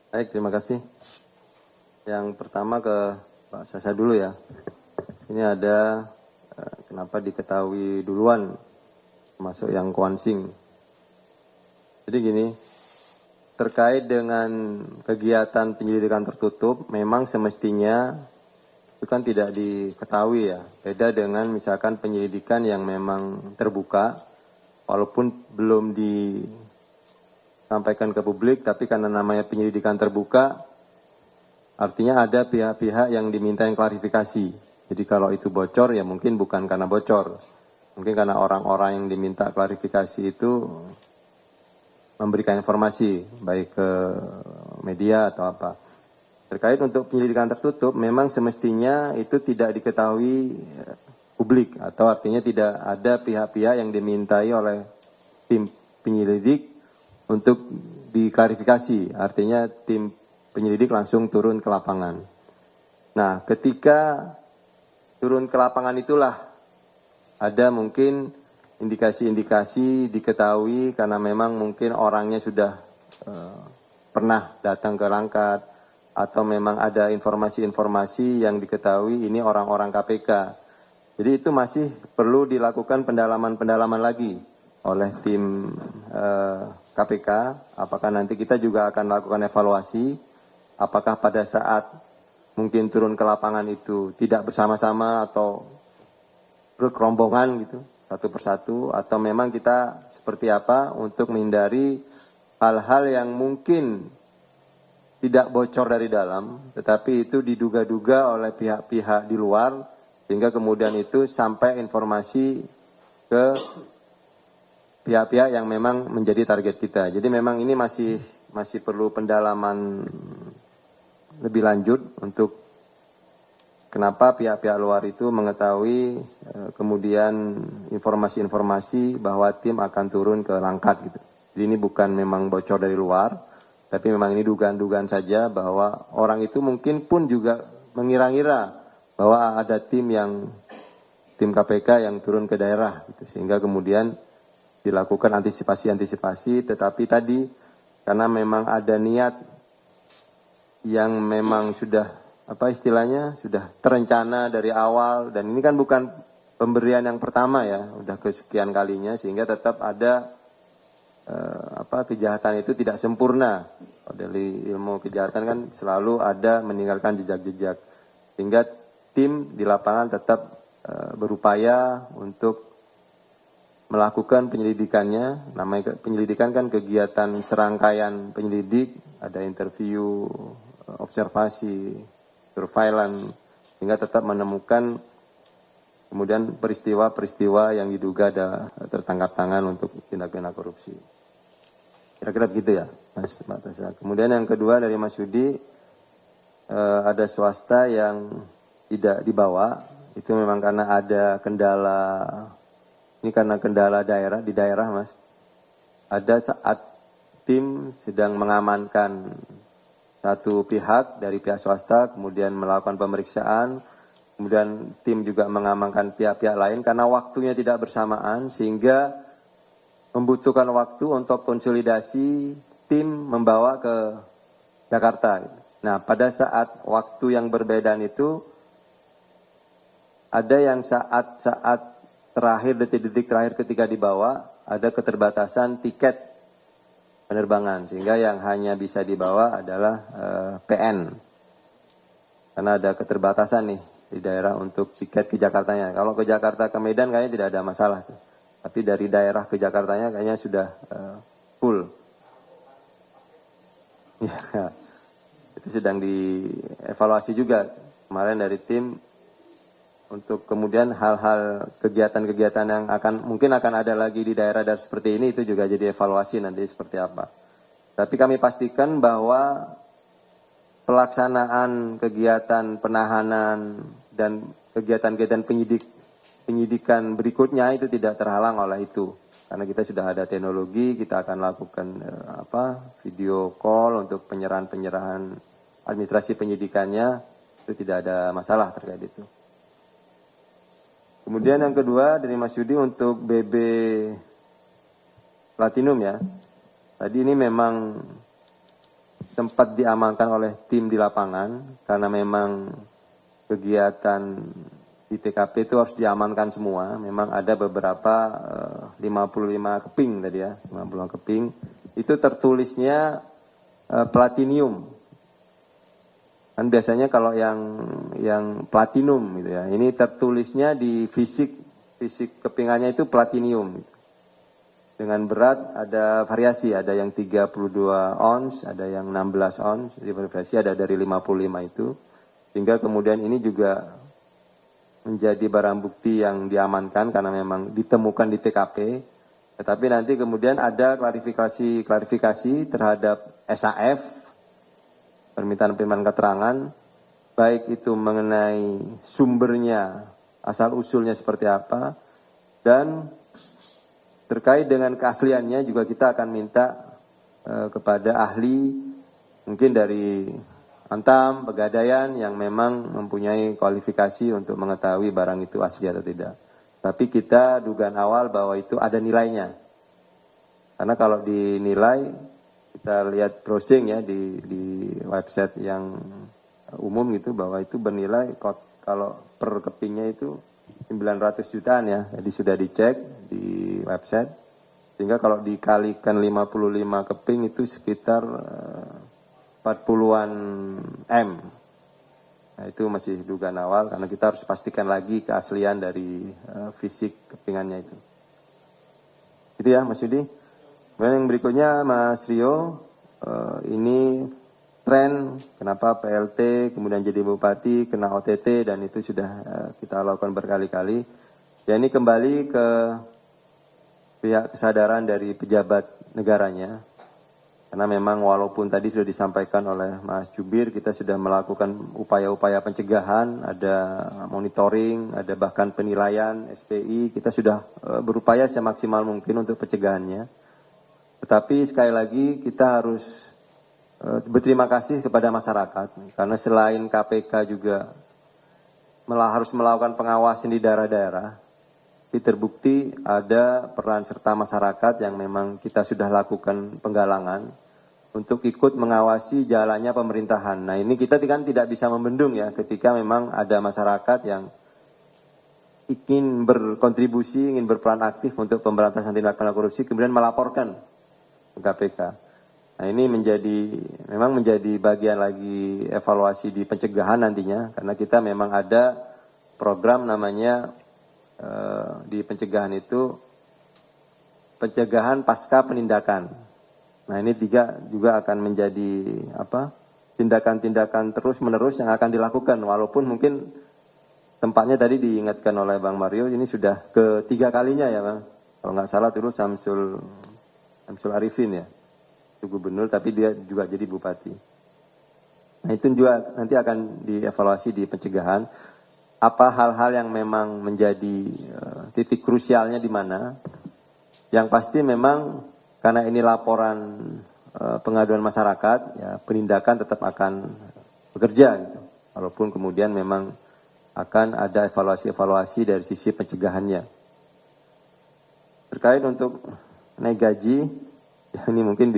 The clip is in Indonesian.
Baik, terima kasih. Yang pertama ke Pak Sasa dulu ya. Ini ada kenapa diketahui duluan, masuk yang Kuansing. Jadi gini, terkait dengan kegiatan penyelidikan tertutup, memang semestinya itu kan tidak diketahui ya. Beda dengan misalkan penyelidikan yang memang terbuka, walaupun belum disampaikan ke publik, tapi karena namanya penyelidikan terbuka, artinya ada pihak-pihak yang diminta yang klarifikasi. Jadi kalau itu bocor ya mungkin bukan karena bocor. Mungkin karena orang-orang yang diminta klarifikasi itu memberikan informasi, baik ke media atau apa. Terkait untuk penyelidikan tertutup, memang semestinya itu tidak diketahui publik. Atau artinya tidak ada pihak-pihak yang dimintai oleh tim penyelidik untuk diklarifikasi. Artinya tim penyelidik langsung turun ke lapangan. Nah, ketika turun ke lapangan itulah ada mungkin indikasi-indikasi diketahui karena memang mungkin orangnya sudah pernah datang ke Langkat atau memang ada informasi-informasi yang diketahui ini orang-orang KPK. Jadi itu masih perlu dilakukan pendalaman-pendalaman lagi oleh tim KPK. Apakah nanti kita juga akan melakukan evaluasi, apakah pada saat mungkin turun ke lapangan itu tidak bersama-sama atau berkerombongan gitu, satu persatu, atau memang kita seperti apa untuk menghindari hal-hal yang mungkin tidak bocor dari dalam, tetapi itu diduga-duga oleh pihak-pihak di luar, sehingga kemudian itu sampai informasi ke pihak-pihak yang memang menjadi target kita. Jadi memang ini masih perlu pendalaman lebih lanjut untuk kenapa pihak-pihak luar itu mengetahui kemudian informasi-informasi bahwa tim akan turun ke Langkat gitu. Jadi ini bukan memang bocor dari luar, tapi memang ini dugaan-dugaan saja bahwa orang itu mungkin pun juga mengira-ngira bahwa ada tim KPK yang turun ke daerah gitu. Sehingga kemudian dilakukan antisipasi-antisipasi, tetapi tadi karena memang ada niat yang memang sudah apa istilahnya sudah terencana dari awal, dan ini kan bukan pemberian yang pertama ya, udah kesekian kalinya, sehingga tetap ada kejahatan itu tidak sempurna. Dari ilmu kejahatan kan selalu ada meninggalkan jejak-jejak, sehingga tim di lapangan tetap berupaya untuk melakukan penyelidikannya. Namanya penyelidikan kan kegiatan serangkaian penyelidik, ada interview, observasi, surveillance, hingga tetap menemukan kemudian peristiwa-peristiwa yang diduga ada tertangkap tangan untuk tindak pidana korupsi. Kira-kira begitu ya, Mas Tasa. Kemudian yang kedua dari Mas Yudi, ada swasta yang tidak dibawa, itu memang karena ada kendala, ini karena kendala daerah, di daerah Mas. Ada saat tim sedang mengamankan satu pihak dari pihak swasta, kemudian melakukan pemeriksaan, kemudian tim juga mengamankan pihak-pihak lain karena waktunya tidak bersamaan, sehingga membutuhkan waktu untuk konsolidasi tim membawa ke Jakarta. Nah, pada saat waktu yang berbedaan itu, ada yang saat-saat terakhir, detik-detik terakhir ketika dibawa, ada keterbatasan tiket penerbangan, sehingga yang hanya bisa dibawa adalah PN. Karena ada keterbatasan nih di daerah untuk tiket ke Jakartanya. Kalau ke Jakarta ke Medan kayaknya tidak ada masalah. Tapi dari daerah ke Jakartanya kayaknya sudah full. Ya, itu sedang dievaluasi juga kemarin dari tim untuk kemudian hal-hal kegiatan-kegiatan yang mungkin akan ada lagi di daerah-daerah seperti ini, itu juga jadi evaluasi nanti seperti apa. Tapi kami pastikan bahwa pelaksanaan kegiatan penahanan dan kegiatan-kegiatan penyidikan berikutnya itu tidak terhalang oleh itu. Karena kita sudah ada teknologi, kita akan lakukan video call untuk penyerahan administrasi penyidikannya, itu tidak ada masalah terkait itu. Kemudian yang kedua dari Mas Yudi untuk BB Platinum ya. Tadi ini memang sempat diamankan oleh tim di lapangan karena memang kegiatan di TKP itu harus diamankan semua. Memang ada beberapa 55 keping tadi ya, 55 keping. Itu tertulisnya platinum. Kan biasanya kalau yang platinum gitu ya. Ini tertulisnya di fisik kepingannya itu platinum. Dengan berat ada variasi, ada yang 32 ons, ada yang 16 ons, jadi variasi ada dari 55 itu. Sehingga kemudian ini juga menjadi barang bukti yang diamankan karena memang ditemukan di TKP. Tetapi nanti kemudian ada klarifikasi terhadap SAF, permintaan keterangan, baik itu mengenai sumbernya, asal-usulnya seperti apa, dan terkait dengan keasliannya juga kita akan minta kepada ahli, mungkin dari Antam, Pegadaian yang memang mempunyai kualifikasi untuk mengetahui barang itu asli atau tidak. Tapi kita dugaan awal bahwa itu ada nilainya. Karena kalau dinilai, kita lihat browsing ya di website yang umum gitu, bahwa itu bernilai kalau per kepingnya itu 900 jutaan ya. Jadi sudah dicek di website. Sehingga kalau dikalikan 55 keping itu sekitar 40-an M. Nah, itu masih dugaan awal karena kita harus pastikan lagi keaslian dari fisik kepingannya itu. Itu ya Mas Yudi. Kemudian yang berikutnya Mas Rio, ini tren kenapa PLT kemudian jadi bupati kena OTT dan itu sudah kita lakukan berkali-kali. Ya ini kembali ke pihak kesadaran dari pejabat negaranya. Karena memang walaupun tadi sudah disampaikan oleh Mas Jubir, kita sudah melakukan upaya-upaya pencegahan, ada monitoring, ada bahkan penilaian SPI, kita sudah berupaya semaksimal mungkin untuk pencegahannya. Tetapi sekali lagi kita harus berterima kasih kepada masyarakat, karena selain KPK juga harus melakukan pengawasan di daerah-daerah, terbukti ada peran serta masyarakat yang memang kita sudah lakukan penggalangan untuk ikut mengawasi jalannya pemerintahan. Nah ini kita kan tidak bisa membendung ya ketika memang ada masyarakat yang ingin berkontribusi, ingin berperan aktif untuk pemberantasan tindak pidana korupsi, kemudian melaporkan ke KPK. Nah ini memang menjadi bagian lagi evaluasi di pencegahan nantinya, karena kita memang ada program namanya di pencegahan itu pencegahan pasca penindakan. Nah ini juga akan menjadi tindakan-tindakan terus-menerus yang akan dilakukan, walaupun mungkin tempatnya tadi diingatkan oleh Bang Mario ini sudah ketiga kalinya ya Bang. Kalau nggak salah dulu Samsul Arifin ya, itu gubernur tapi dia juga jadi bupati. Nah itu juga nanti akan dievaluasi di pencegahan. Apa hal-hal yang memang menjadi titik krusialnya di mana? Yang pasti memang karena ini laporan pengaduan masyarakat, ya penindakan tetap akan bekerja gitu. Walaupun kemudian memang akan ada evaluasi-evaluasi dari sisi pencegahannya. Terkait untuk naik gaji, ya ini mungkin